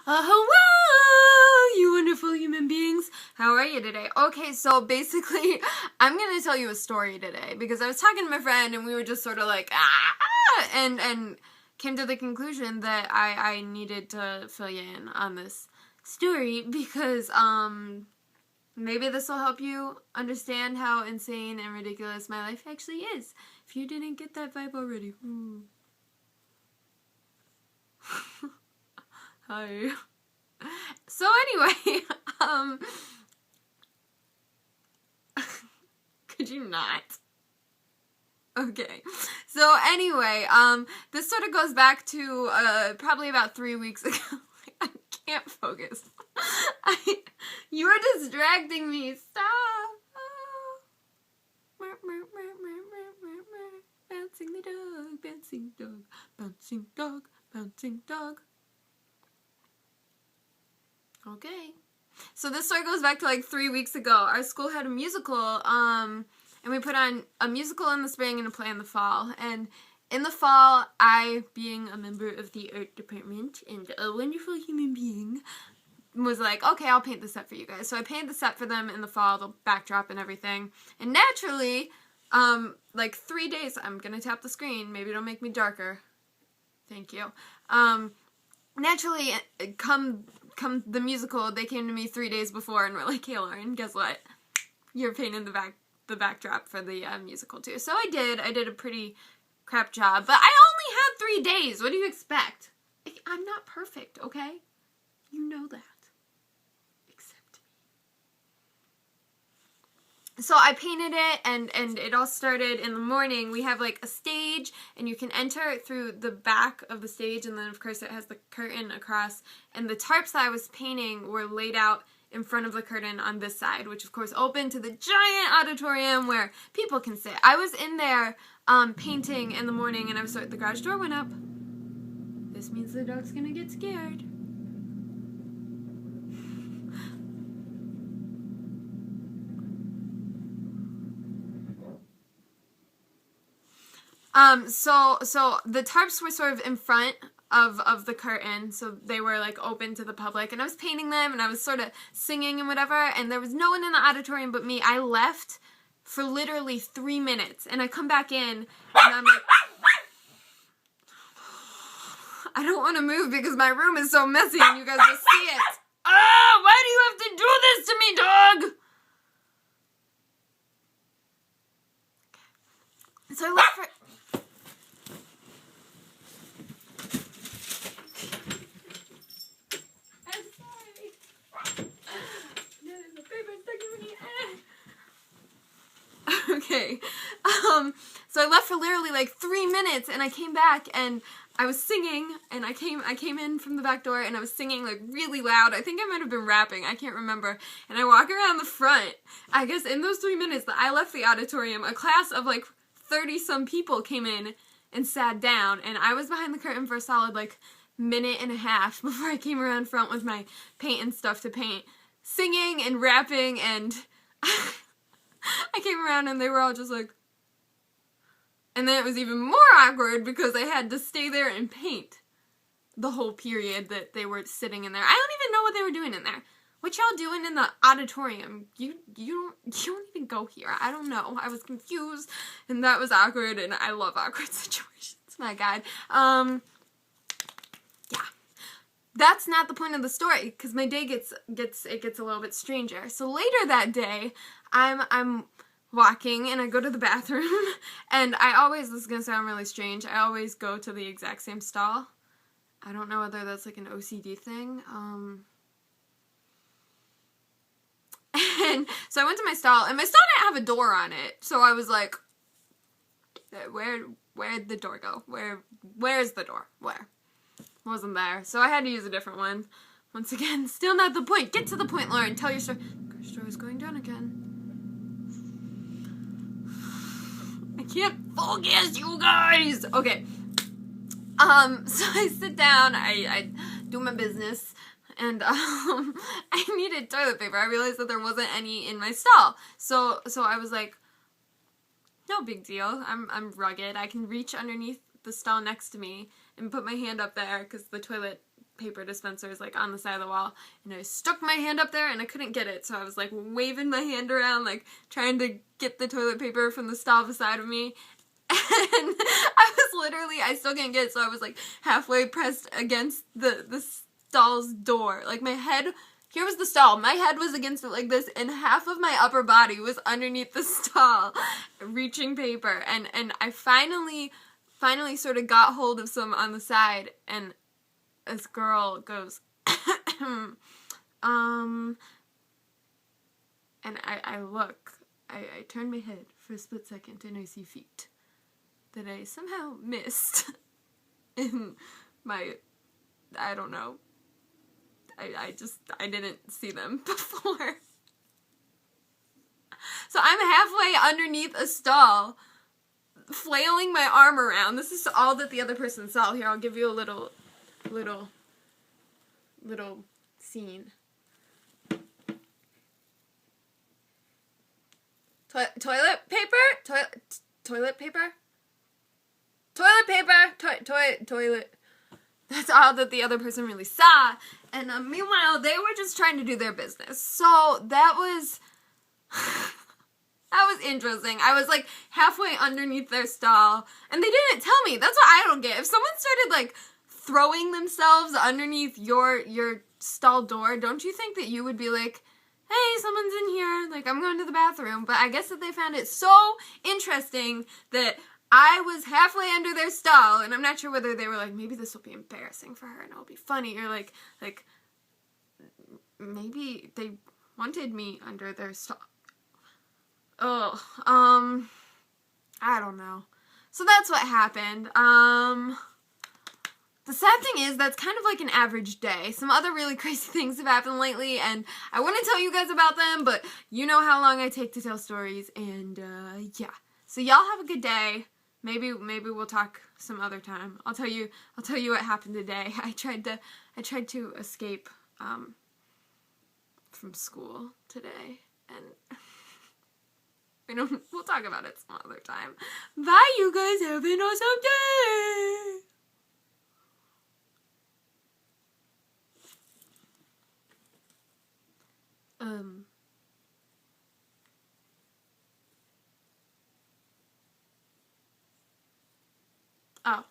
Hello, you wonderful human beings. How are you today? Okay, so basically, I'm gonna tell you a story today because I was talking to my friend and we were just sort of like, and came to the conclusion that I needed to fill you in on this story because, maybe this will help you understand how insane and ridiculous my life actually is. If you didn't get that vibe already. Hi. So anyway, could you not? Okay. So anyway, this sort of goes back to, probably about 3 weeks ago. I can't focus. You are distracting me. Stop. Bouncing the dog, bouncing dog, bouncing dog, bouncing dog. Okay. So this story goes back to like 3 weeks ago. Our school had a musical, and we put on a musical in the spring and a play in the fall. And in the fall, I, being a member of the art department and a wonderful human being, was like, okay, I'll paint the set for you guys. So I painted the set for them in the fall, the backdrop and everything. And naturally, like 3 days, I'm gonna tap the screen. Maybe it'll make me darker. Thank you. Naturally, come the musical, they came to me 3 days before and were like, hey Lauren, guess what? You're painting the backdrop for the musical too. So I did a pretty crap job, but I only had 3 days. What do you expect? I'm not perfect, okay? You know that. Accept me. So I painted it, and it all started in the morning. We have like a stage, and you can enter through the back of the stage, and then of course it has the curtain across, and the tarps that I was painting were laid out in front of the curtain on this side, which of course opened to the giant auditorium where people can sit. I was in there painting in the morning, and the garage door went up. This means the dog's gonna get scared. So the tarps were sort of in front of the curtain, so they were like open to the public, and I was painting them, and I was sort of singing and whatever, and there was no one in the auditorium but me. I left for literally 3 minutes, and I come back in, and I'm like, I don't want to move because my room is so messy, and you guys will see it. Ah, why do you have to do this to me, dog? So I left for... Okay, so I left for literally like 3 minutes, and I came back, and I was singing, and I came in from the back door, and I was singing like really loud. I think I might have been rapping, I can't remember, and I walk around the front. I guess in those 3 minutes that I left the auditorium, a class of like 30-some people came in and sat down, and I was behind the curtain for a solid like minute and a half before I came around front with my paint and stuff to paint, singing and rapping, and I came around and they were all just like, and then it was even more awkward because I had to stay there and paint the whole period that they were sitting in there. I don't even know what they were doing in there. What y'all doing in the auditorium? You don't even go here. I don't know. I was confused, and that was awkward, and I love awkward situations. My God. Yeah. That's not the point of the story, because my day gets a little bit stranger. So later that day, I'm walking, and I go to the bathroom, and this is gonna sound really strange, I always go to the exact same stall. I don't know whether that's like an OCD thing, and so I went to my stall, and my stall didn't have a door on it, so I was like, where'd the door go? Where's the door? Where? Wasn't there, so I had to use a different one. Once again, still not the point. Get to the point, Lauren. Tell your story. Your story's going down again. I can't focus, you guys! Okay. So I sit down, I do my business, and, I needed toilet paper. I realized that there wasn't any in my stall. So I was like, no big deal. I'm rugged. I can reach underneath the stall next to me and put my hand up there, because the toilet paper dispensers like on the side of the wall, and I stuck my hand up there and I couldn't get it, so I was like waving my hand around like trying to get the toilet paper from the stall beside of me, and I still can't get it, so I was like halfway pressed against the stall's door. Like my head, here was the stall, my head was against it like this, and half of my upper body was underneath the stall reaching paper, and I finally sort of got hold of some on the side, and this girl goes, and I look, I turn my head for a split second, and I see feet that I somehow missed in my, I don't know, I didn't see them before. So I'm halfway underneath a stall, flailing my arm around. This is all that the other person saw. Here, I'll give you a little scene. Toilet paper? Toilet paper? Toilet paper! Toilet. That's all that the other person really saw. And meanwhile, they were just trying to do their business. So that was interesting. I was like halfway underneath their stall, and they didn't tell me. That's what I don't get. If someone started like throwing themselves underneath your stall door, don't you think that you would be like, hey, someone's in here, like I'm going to the bathroom? But I guess that they found it so interesting that I was halfway under their stall, and I'm not sure whether they were like, maybe this will be embarrassing for her and it'll be funny, or like maybe they wanted me under their stall. Oh, I don't know. So that's what happened. The sad thing is, that's kind of like an average day. Some other really crazy things have happened lately, and I want to tell you guys about them, but you know how long I take to tell stories, and yeah. So y'all have a good day. Maybe we'll talk some other time. I'll tell you what happened today. I tried to escape from school today, and we'll talk about it some other time. Bye, you guys. Have an awesome day. Oh.